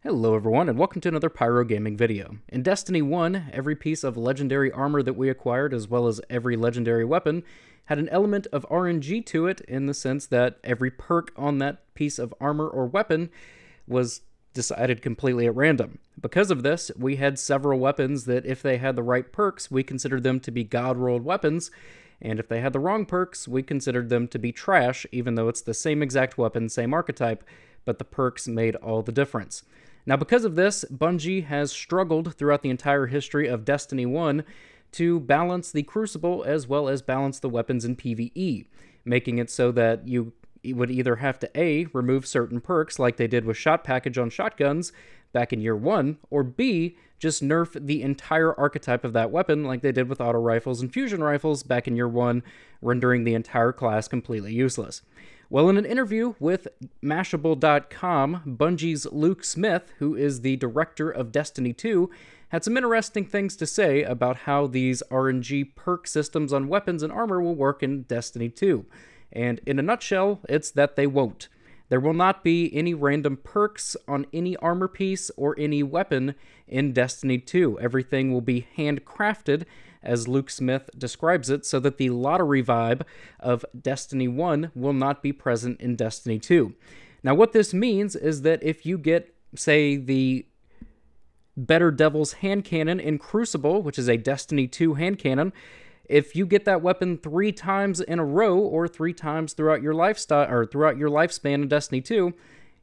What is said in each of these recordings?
Hello everyone, and welcome to another Pyro Gaming video. In Destiny 1, every piece of legendary armor that we acquired, as well as every legendary weapon, had an element of RNG to it in the sense that every perk on that piece of armor or weapon was decided completely at random. Because of this, we had several weapons that if they had the right perks, we considered them to be god-rolled weapons, and if they had the wrong perks, we considered them to be trash, even though it's the same exact weapon, same archetype, but the perks made all the difference. Now, because of this, Bungie has struggled throughout the entire history of Destiny 1 to balance the Crucible as well as balance the weapons in PvE, making it so that you would either have to A, remove certain perks like they did with Shot Package on shotguns back in year 1, or B, just nerf the entire archetype of that weapon like they did with auto rifles and fusion rifles back in year 1, rendering the entire class completely useless. Well, in an interview with Mashable.com, Bungie's Luke Smith, who is the director of Destiny 2, had some interesting things to say about how these RNG perk systems on weapons and armor will work in Destiny 2. And in a nutshell, it's that they won't. There will not be any random perks on any armor piece or any weapon in Destiny 2. Everything will be handcrafted, as Luke Smith describes it, so that the lottery vibe of Destiny 1 will not be present in Destiny 2. Now, what this means is that if you get, say, the Better Devil's hand cannon in Crucible, which is a Destiny 2 hand cannon, if you get that weapon 3 times in a row or 3 times throughout your lifestyle or throughout your lifespan in Destiny 2,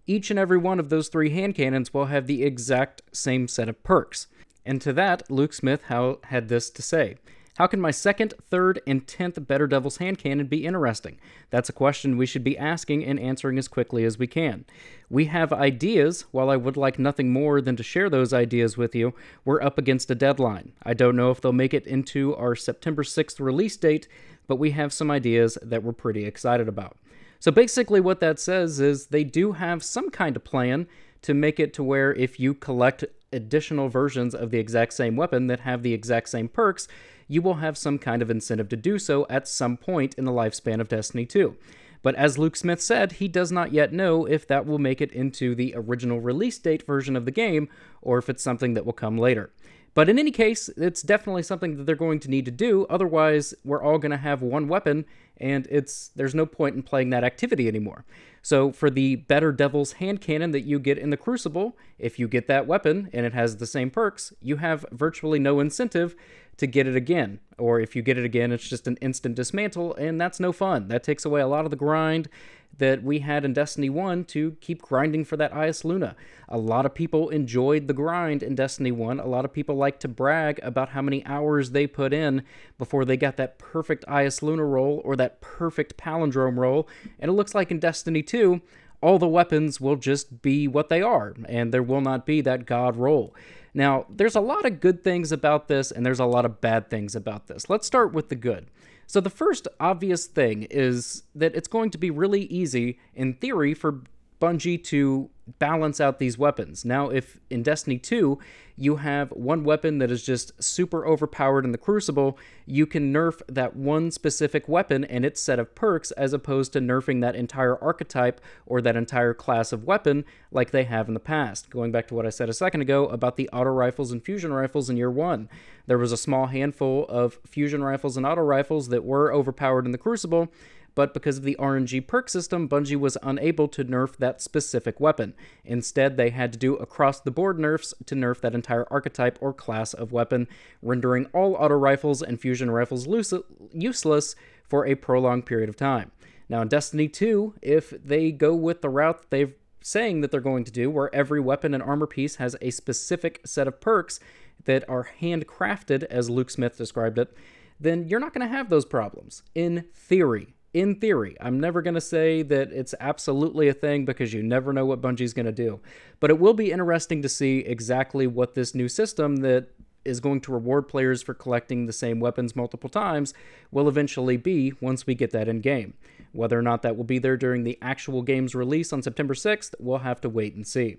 each and every one of those 3 hand cannons will have the exact same set of perks. And to that, Luke Smith had this to say: "How can my 2nd, 3rd, and 10th Better Devil's hand cannon be interesting? That's a question we should be asking and answering as quickly as we can. We have ideas. While I would like nothing more than to share those ideas with you, we're up against a deadline. I don't know if they'll make it into our September 6th release date, but we have some ideas that we're pretty excited about." So basically what that says is they do have some kind of plan to make it to where if you collect additional versions of the exact same weapon that have the exact same perks, you will have some kind of incentive to do so at some point in the lifespan of Destiny 2. But as Luke Smith said, he does not yet know if that will make it into the original release date version of the game, or if it's something that will come later. But in any case, it's definitely something that they're going to need to do, otherwise we're all going to have one weapon, and there's no point in playing that activity anymore. So for the Better Devil's hand cannon that you get in the Crucible, if you get that weapon and it has the same perks, you have virtually no incentive to get it again. Or if you get it again, it's just an instant dismantle, and that's no fun. That takes away a lot of the grind that we had in Destiny 1 to keep grinding for that IS Luna. A lot of people enjoyed the grind in Destiny 1. A lot of people like to brag about how many hours they put in before they got that perfect IS Luna roll or that perfect palindrome roll. And it looks like in Destiny 2, all the weapons will just be what they are, and there will not be that god roll. Now, there's a lot of good things about this, and there's a lot of bad things about this. Let's start with the good. So the first obvious thing is that it's going to be really easy, in theory, for Bungie to balance out these weapons. Now, if in Destiny 2 you have one weapon that is just super overpowered in the Crucible, you can nerf that one specific weapon and its set of perks as opposed to nerfing that entire archetype or that entire class of weapon like they have in the past. Going back to what I said a second ago about the auto rifles and fusion rifles in year 1. There was a small handful of fusion rifles and auto rifles that were overpowered in the Crucible, but because of the RNG perk system, Bungie was unable to nerf that specific weapon. Instead, they had to do across-the-board nerfs to nerf that entire archetype or class of weapon, rendering all auto rifles and fusion rifles useless for a prolonged period of time. Now, in Destiny 2, if they go with the route that they're saying that they're going to do, where every weapon and armor piece has a specific set of perks that are handcrafted, as Luke Smith described it, then you're not going to have those problems, in theory. In theory. I'm never going to say that it's absolutely a thing because you never know what Bungie's going to do. But it will be interesting to see exactly what this new system that is going to reward players for collecting the same weapons multiple times will eventually be once we get that in game. Whether or not that will be there during the actual game's release on September 6th, we'll have to wait and see.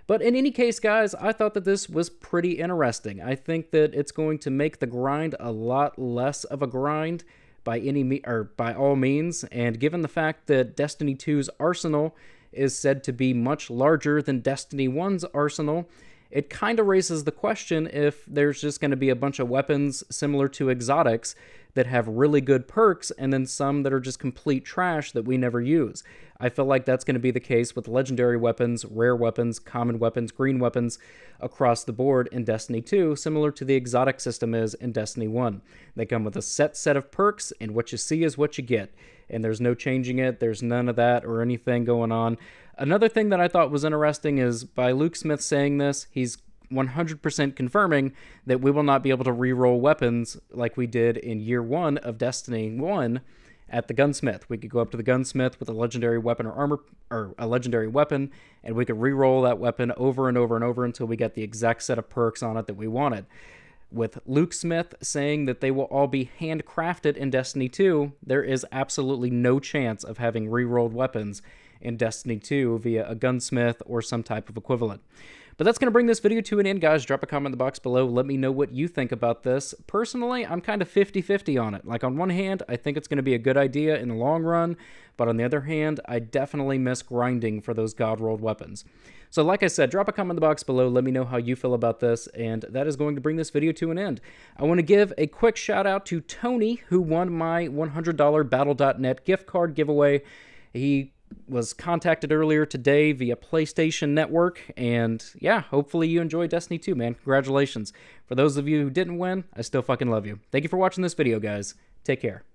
But in any case, guys, I thought that this was pretty interesting. I think that it's going to make the grind a lot less of a grind by all means, and given the fact that Destiny 2's arsenal is said to be much larger than Destiny 1's arsenal, it kind of raises the question if there's just going to be a bunch of weapons similar to exotics that have really good perks and then some that are just complete trash that we never use. I feel like that's going to be the case with legendary weapons, rare weapons, common weapons, green weapons across the board in Destiny 2, similar to the exotic system is in Destiny 1. They come with a set of perks, and what you see is what you get. And there's no changing it, there's none of that or anything going on. Another thing that I thought was interesting is by Luke Smith saying this, he's 100% confirming that we will not be able to reroll weapons like we did in year 1 of Destiny 1 at the gunsmith. We could go up to the gunsmith with a legendary weapon or armor, or a legendary weapon, and we could reroll that weapon over and over and over until we get the exact set of perks on it that we wanted. With Luke Smith saying that they will all be handcrafted in Destiny 2, there is absolutely no chance of having rerolled weapons in Destiny 2 via a gunsmith or some type of equivalent. But that's going to bring this video to an end, guys. Drop a comment in the box below. Let me know what you think about this. Personally, I'm kind of 50-50 on it. Like, on one hand, I think it's going to be a good idea in the long run, but on the other hand, I definitely miss grinding for those god-rolled weapons. So like I said, drop a comment in the box below. Let me know how you feel about this, and that is going to bring this video to an end. I want to give a quick shout-out to Tony, who won my $100 Battle.net gift card giveaway. He was contacted earlier today via PlayStation Network, and yeah, hopefully you enjoy Destiny 2, man. Congratulations. For those of you who didn't win, I still fucking love you. Thank you for watching this video, guys. Take care.